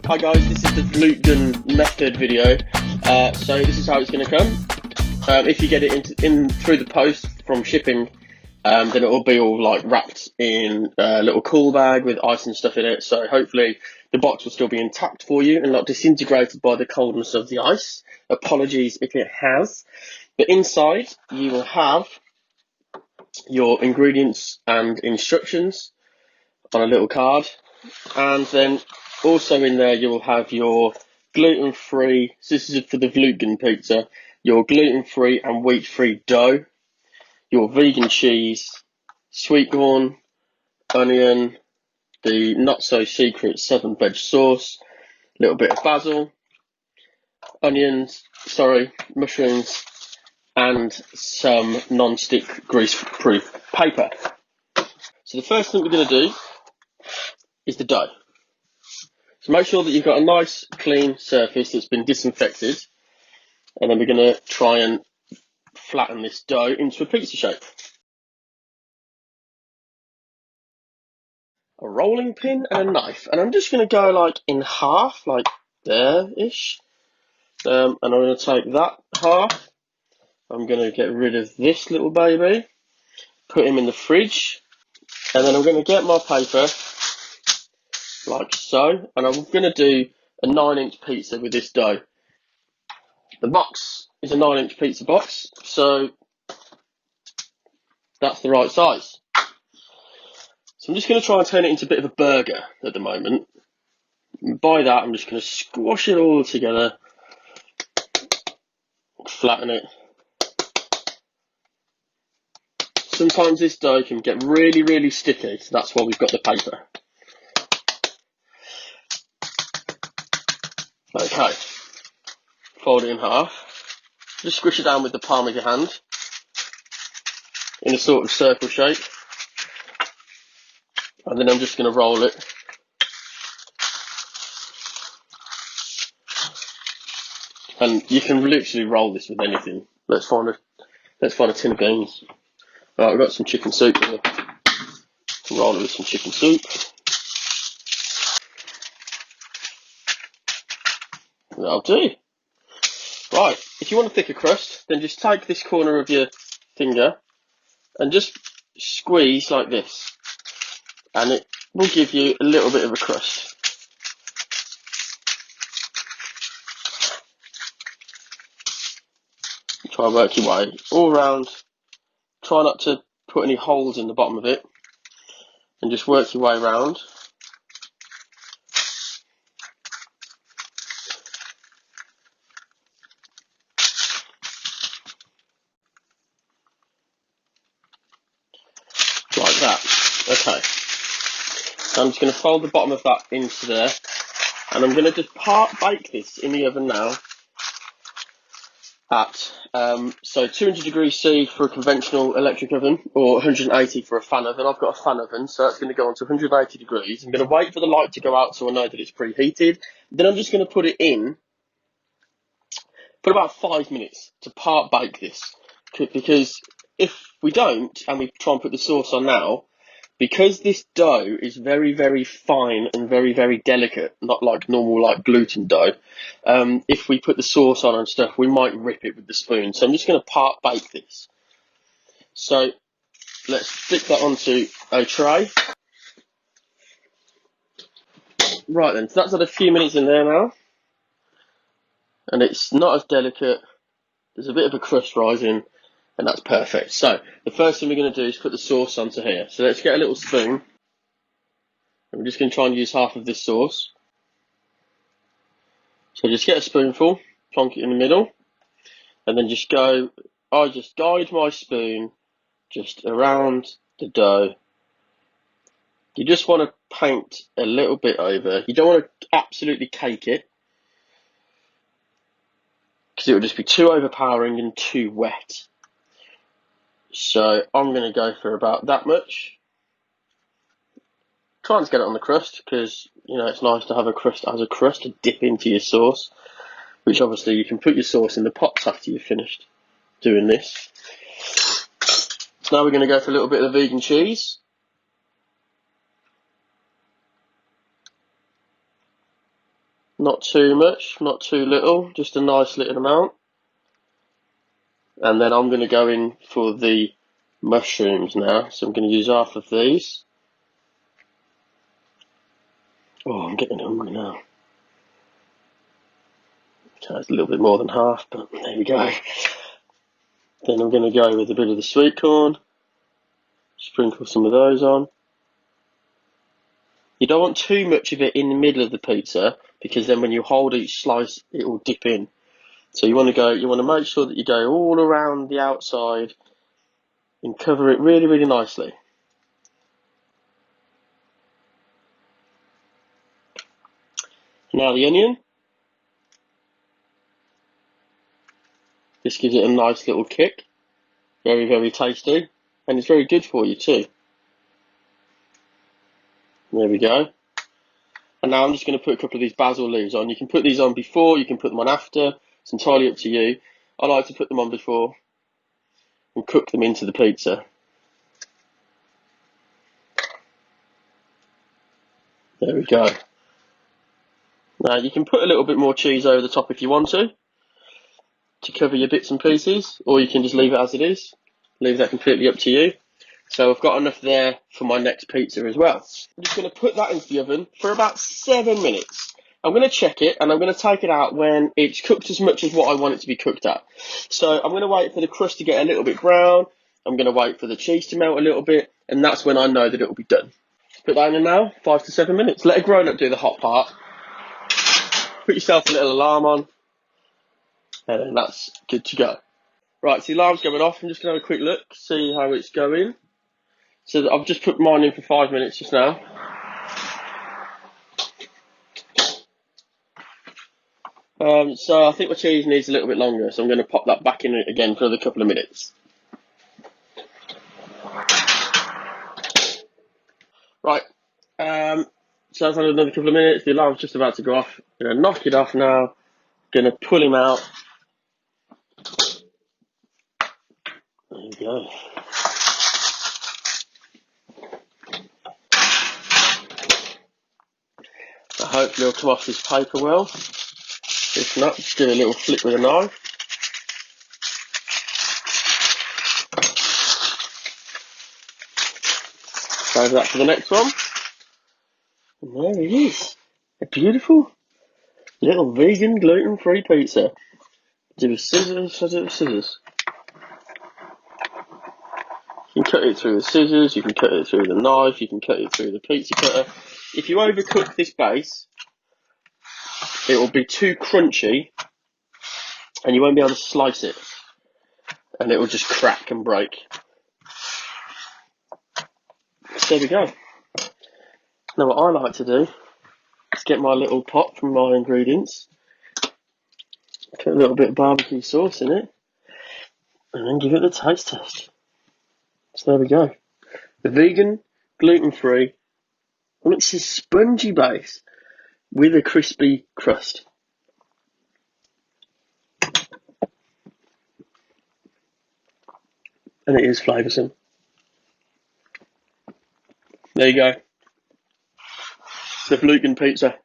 Hi guys, this is the Vlootgan method video. So this is how it's going to come. If you get it in through the post from shipping, then it will be all like wrapped in a little cool bag with ice and stuff in it. So hopefully the box will still be intact for you and not disintegrated by the coldness of the ice. Apologies if it has. But inside you will have your ingredients and instructions on a little card, and then also in there you will have your gluten-free, so this is for the Vlootgan pizza, your gluten-free and wheat-free dough, your vegan cheese, sweet corn, onion, the not-so-secret 7-veg sauce, a little bit of basil, mushrooms, and some non-stick grease-proof paper. So the first thing we're going to do is the dough. So make sure that you've got a nice clean surface that's been disinfected, and then we're going to try and flatten this dough into a pizza shape. A rolling pin and a knife, and I'm just going to go like in half, like there-ish, and I'm going to take that half, I'm going to get rid of this little baby, put him in the fridge, and then I'm going to get my paper like so, and I'm going to do a 9-inch pizza with this dough. The box is a 9-inch pizza box, so that's the right size. So I'm just going to try and turn it into a bit of a burger at the moment. And by that, I'm just going to squash it all together, flatten it. Sometimes this dough can get really, really sticky, so that's why we've got the paper. Okay, fold it in half. Just squish it down with the palm of your hand in a sort of circle shape. And then I'm just going to roll it. And you can literally roll this with anything. Let's find a tin of beans. Right, I've got some chicken soup here. Roll it with some chicken soup. That'll do. Right, if you want a thicker crust, then just take this corner of your finger and just squeeze like this. And it will give you a little bit of a crust. Try and work your way all around. Try not to put any holes in the bottom of it, and just work your way around. Like that. Okay. So I'm just going to fold the bottom of that into there, and I'm going to just part bake this in the oven now at so 200 degrees C for a conventional electric oven, or 180 for a fan oven. I've got a fan oven, so that's going to go on to 180 degrees. I'm going to wait for the light to go out so I know that it's preheated. Then I'm just going to put it in, put about 5 minutes to part bake this, because if we don't and we try and put the sauce on now, because this dough is very, very fine and very, very delicate, not like normal like gluten dough, if we put the sauce on and stuff, we might rip it with the spoon. So I'm just going to part bake this. So let's stick that onto a tray. Right then, so that's had a few minutes in there now, and it's not as delicate. There's a bit of a crust rising, and that's perfect. So the first thing we're going to do is put the sauce onto here. So let's get a little spoon. And we're just going to try and use half of this sauce. So just get a spoonful, plonk it in the middle, and then I just guide my spoon just around the dough. You just want to paint a little bit over. You don't want to absolutely cake it, because it would just be too overpowering and too wet. So I'm going to go for about that much. Try and get it on the crust, because you know it's nice to have a crust as a crust to dip into your sauce, which obviously you can put your sauce in the pots after you've finished doing this. So now we're going to go for a little bit of the vegan cheese. Not too much, not too little, just a nice little amount. And then I'm going to go in for the mushrooms now. So I'm going to use half of these. Oh, I'm getting hungry now. Okay, it's a little bit more than half, but there we go. Then I'm going to go with a bit of the sweet corn. Sprinkle some of those on. You don't want too much of it in the middle of the pizza, because then when you hold each slice, it will dip in. So you want to make sure that you go all around the outside and cover it really, really nicely. Now the onion. This gives it a nice little kick. Very, very tasty. And it's very good for you too. There we go. And now I'm just going to put a couple of these basil leaves on. You can put these on before, you can put them on after. It's entirely up to you. I like to put them on before and cook them into the pizza. There we go. Now you can put a little bit more cheese over the top if you want to cover your bits and pieces, or you can just leave it as it is. Leave that completely up to you. So I've got enough there for my next pizza as well. I'm just going to put that into the oven for about 7 minutes. I'm going to check it and I'm going to take it out when it's cooked as much as what I want it to be cooked at. So I'm going to wait for the crust to get a little bit brown. I'm going to wait for the cheese to melt a little bit, and that's when I know that it will be done. Put that in now, 5 to 7 minutes. Let a grown up do the hot part. Put yourself a little alarm on, and then that's good to go. Right, so the alarm's going off. I'm just going to have a quick look, see how it's going. So I've just put mine in for 5 minutes just now. So I think my cheese needs a little bit longer, so I'm going to pop that back in again for another couple of minutes. Right, so I've had another couple of minutes. The alarm's just about to go off. I'm going to knock it off now. Going to pull him out. There you go. Hopefully it'll come off this paper well. If not, just do a little flip with a knife. Save that for the next one. And there it is. A beautiful little vegan gluten-free pizza. Do with scissors, I do it with scissors. You can cut it through the scissors, you can cut it through the knife, you can cut it through the pizza cutter. If you overcook this base, it will be too crunchy and you won't be able to slice it. And it will just crack and break. So there we go. Now what I like to do is get my little pot from my ingredients, put a little bit of barbecue sauce in it, and then give it the taste test. So there we go. The vegan, gluten-free, and it's a spongy base with a crispy crust. And it is flavoursome. There you go. The Vlootgan pizza.